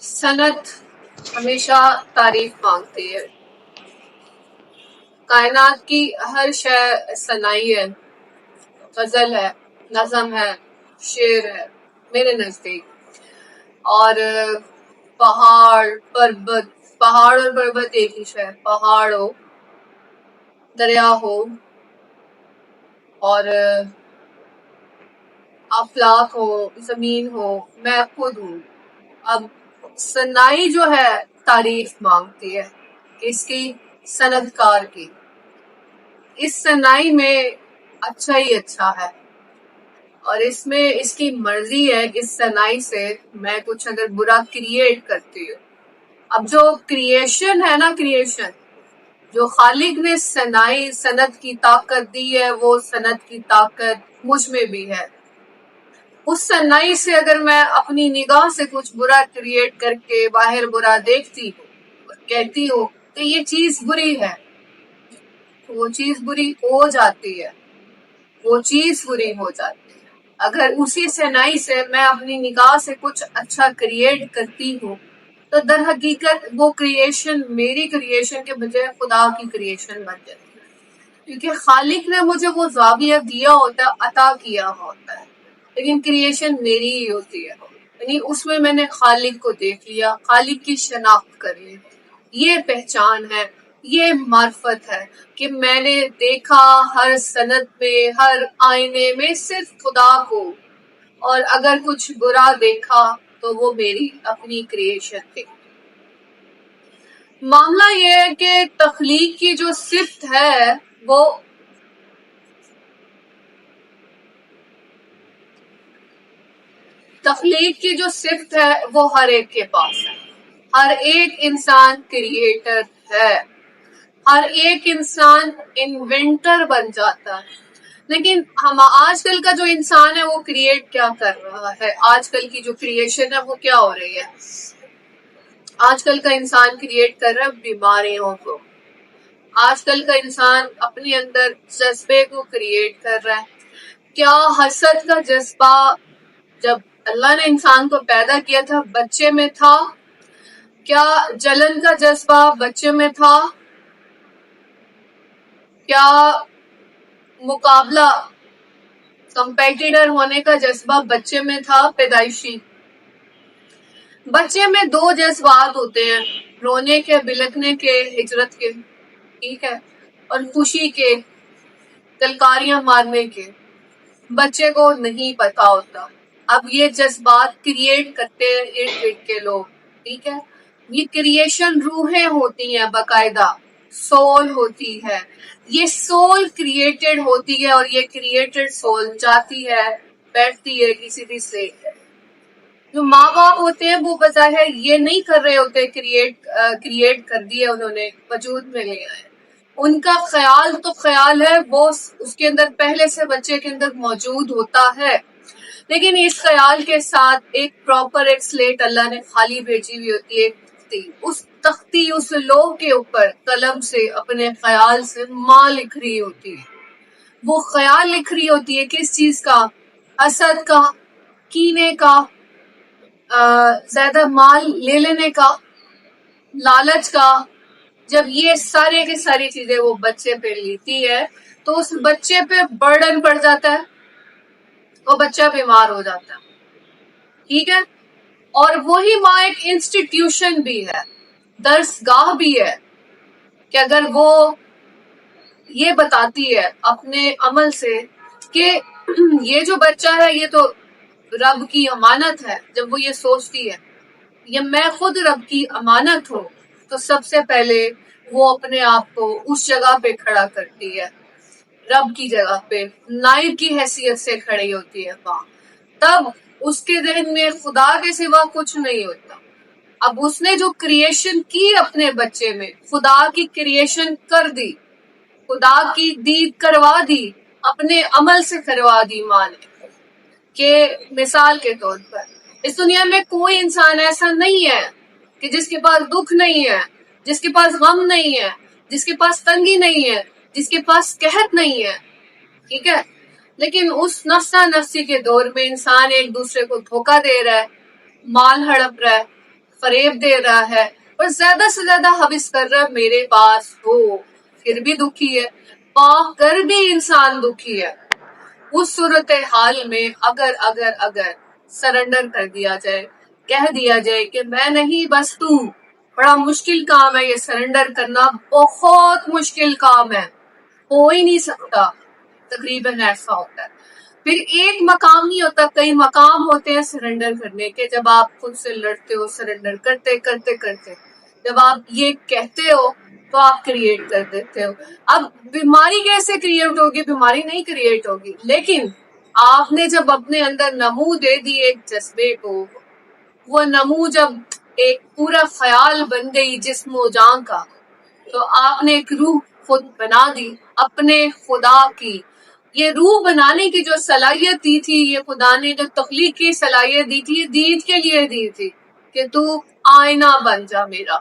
सनत हमेशा तारीफ मांगती है। कायनात की हर शय सनाई है, गजल है, नज़म है, शेर है मेरे नजदीक। और पहाड़ और पर्वत एक ही शय, पहाड़ हो, दरिया हो, और अफलाक हो, जमीन हो, मैं खुद हूँ। अब सनाई जो है तारीफ मांगती है, इसकी सनदकार की। इस सनाई में अच्छा ही अच्छा है, और इसमें इसकी मर्जी है कि इस सनाई से मैं कुछ अगर बुरा क्रिएट करती हूँ। अब जो क्रिएशन है ना, क्रिएशन जो खालिक ने सनाई सनत की ताकत दी है, वो सनत की ताकत मुझ में भी है। उस सनाई से अगर मैं अपनी निगाह से कुछ बुरा क्रिएट करके बाहर बुरा देखती हूँ, कहती हूँ तो ये चीज बुरी है, वो चीज बुरी हो जाती है, वो चीज बुरी हो जाती है। अगर उसी सनाई से मैं अपनी निगाह से कुछ अच्छा क्रिएट करती हूँ, तो दर हकीकत वो क्रिएशन मेरी क्रिएशन के बजाय खुदा की क्रिएशन बन जाती है, क्योंकि खालिक ने मुझे वो ज़ाविया दिया होता है, अता किया होता है, लेकिन क्रिएशन मेरी ही होती है। यानी उसमें मैंने खालिक को देख लिया, खालिक की शनाख्त कर ली। ये पहचान है, ये मार्फत है कि मैंने देखा हर सनद में, हर आईने में सिर्फ खुदा को, और अगर कुछ बुरा देखा तो वो मेरी अपनी क्रिएशन थी। मामला ये है कि तख्लीक की जो सिफ्त है वो तख्लीक की जो सिफ्त है वो हर एक के पास है। हर एक इंसान क्रिएटर है, हर एक इंसान इन्वेंटर बन जाता है। लेकिन हम आजकल का जो इंसान है वो क्रिएट क्या कर रहा है, आजकल की जो क्रिएशन है वो क्या हो रही है? आजकल का इंसान क्रिएट कर रहा है बीमारियों को। आजकल का इंसान अपने अंदर जज्बे को क्रिएट कर रहा है। क्या हसद का जज्बा जब अल्लाह ने इंसान को पैदा किया था बच्चे में था? क्या जलन का जज्बा बच्चे में था? क्या मुकाबला कंपेटिटर होने का जज्बा बच्चे में था पैदाइशी? बच्चे में दो जज्बात होते हैं, रोने के, बिलखने के, हिजरत के, ठीक है, और खुशी के, कलकारियां मारने के। बच्चे को नहीं पता होता। अब ये जज्बात क्रिएट करते हैं इर्द गिर्द के लोग, ठीक है। ये क्रिएशन रूहें होती हैं, बाकायदा सोल होती है। ये सोल क्रिएटेड होती है, और ये क्रिएटेड सोल जाती है, बैठती है किसी भी से। जो माँ बाप होते हैं वो बज़ाहिर ये नहीं कर रहे होते, क्रिएट कर दिया उन्होंने, वजूद में ले आए। उनका ख्याल तो ख्याल है, वो उसके अंदर पहले से बच्चे के अंदर मौजूद होता है, लेकिन इस ख्याल के साथ एक प्रॉपर एक स्लेट अल्लाह ने खाली भेजी हुई होती है, उस तख्ती, उस लोह के ऊपर कलम से अपने ख्याल से माँ लिख रही होती है। वो ख्याल लिख रही होती है किस चीज का? हसद का, कीने का, ज्यादा माल ले लेने का, लालच का। जब ये सारे की सारी चीजें वो बच्चे पे लेती है तो उस बच्चे पे बर्डन पड़ जाता है, वो बच्चा बीमार हो जाता है, ठीक है। और वही माँ एक इंस्टीट्यूशन भी है, दर्सगाह भी है, कि अगर वो ये बताती है अपने अमल से कि ये जो बच्चा है ये तो रब की अमानत है, जब वो ये सोचती है ये मैं खुद रब की अमानत हूँ, तो सबसे पहले वो अपने आप को उस जगह पे खड़ा करती है, रब की जगह पे नाइब की हैसियत से खड़ी होती है माँ। तब उसके ज़हन में खुदा के सिवा कुछ नहीं होता। अब उसने जो क्रिएशन की अपने बच्चे में, खुदा की क्रिएशन कर दी, खुदा की दीद करवा दी, अपने अमल से करवा दी माँ ने। कि मिसाल के तौर पर इस दुनिया में कोई इंसान ऐसा नहीं है कि जिसके पास दुख नहीं है, जिसके पास गम नहीं है, जिसके पास तंगी नहीं है, जिसके पास कहत नहीं है, ठीक है। लेकिन उस नफ्सा नफ्सी के दौर में इंसान एक दूसरे को धोखा दे रहा है, माल हड़प रहा है, فریب دے رہا ہے اور زیادہ سے زیادہ حوث کر رہا ہے میرے پاس ہو، پھر بھی دکھی ہے، پا کر بھی انسان دکھی ہے، اس صورتحال میں اگر سرنڈر کر دیا جائے، کہہ دیا جائے کہ میں نہیں بس تو، بڑا مشکل کام ہے یہ سرنڈر کرنا، بہت مشکل کام ہے، ہو ہی نہیں سکتا، تقریباً ایسا ہوتا ہے۔ پھر ایک مقام نہیں ہوتا، کئی مقام ہوتے ہیں سرنڈر کرنے کے، جب آپ خود سے لڑتے ہو سرنڈر کرتے کرتے کرتے، جب آپ یہ کہتے ہو تو آپ کریٹ کر دیتے ہو۔ اب بیماری کیسے کریٹ ہوگی؟ بیماری نہیں کریٹ ہوگی، لیکن آپ نے جب اپنے اندر نمو دے دی ایک جذبے کو، وہ نمو جب ایک پورا خیال بن گئی جسم و جان کا، تو آپ نے ایک روح خود بنا دی اپنے خدا کی۔ یہ روح بنانے کی جو صلاحیت دی تھی، یہ خدا نے جو تخلیق کی صلاحیت دی تھی، یہ دید کے لیے دی تھی کہ تو آئینہ بن جا میرا،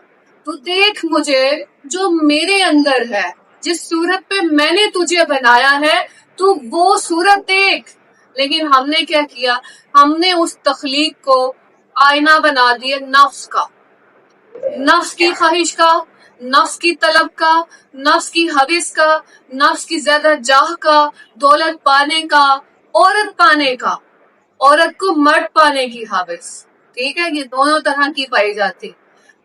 تو دیکھ مجھے جو میرے اندر ہے، جس صورت پہ میں نے تجھے بنایا ہے تو وہ صورت دیکھ۔ لیکن ہم نے کیا کیا؟ ہم نے اس تخلیق کو آئینہ بنا دیا نفس کا، نفس کی خواہش کا، نفس کی طلب کا، نفس کی حوث کا، نفس کی زیادہ جاہ کا، دولت پانے کا، عورت پانے کا، عورت کو مرد پانے کی حوث، ٹھیک ہے، یہ دونوں طرح کی پائی جاتی،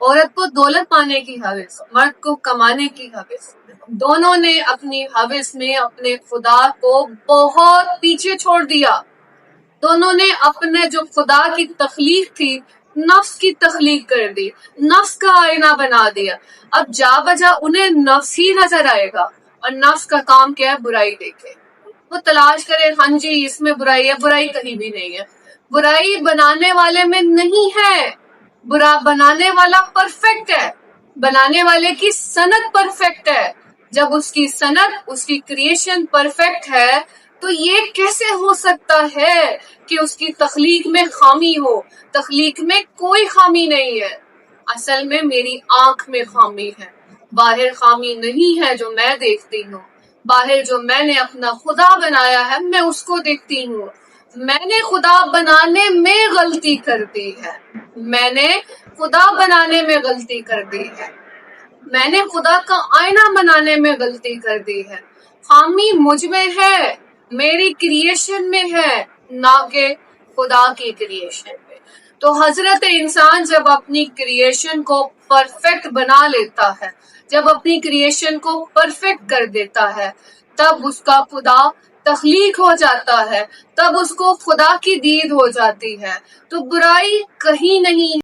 عورت کو دولت پانے کی حوث، مرد کو کمانے کی حوث، دونوں نے اپنی حوث میں اپنے خدا کو بہت پیچھے چھوڑ دیا، دونوں نے اپنے جو خدا کی تخلیق تھی نفس کی تخلیق کر دی، نفس کا آئینہ بنا دیا۔ اب جا بجا انہیں نفس ہی نظر آئے گا، اور نفس کا کام کیا ہے؟ برائی دیکھے، وہ تلاش کرے، ہاں جی اس میں برائی ہے، برائی کہیں بھی نہیں ہے، برائی بنانے والے میں نہیں ہے، برا بنانے والا پرفیکٹ ہے، بنانے والے کی صنعت پرفیکٹ ہے۔ جب اس کی صنعت، اس کی کریشن پرفیکٹ ہے تو یہ کیسے ہو سکتا ہے کہ اس کی تخلیق میں خامی ہو؟ تخلیق میں کوئی خامی نہیں ہے، اصل میں میری آنکھ میں خامی ہے، باہر خامی نہیں ہے جو میں دیکھتی ہوں، باہر جو میں نے اپنا خدا بنایا ہے میں اس کو دیکھتی ہوں، میں نے خدا بنانے میں غلطی کر دی ہے، میں نے خدا بنانے میں غلطی کر دی ہے، میں نے خدا کا آئینہ بنانے میں غلطی کر دی ہے، خامی مجھ میں ہے، میری کریشن میں ہے، نہ کہ خدا کی کریشن میں۔ تو حضرت انسان جب اپنی کریشن کو پرفیکٹ بنا لیتا ہے، جب اپنی کریشن کو پرفیکٹ کر دیتا ہے، تب اس کا خدا تخلیق ہو جاتا ہے، تب اس کو خدا کی دید ہو جاتی ہے، تو برائی کہیں نہیں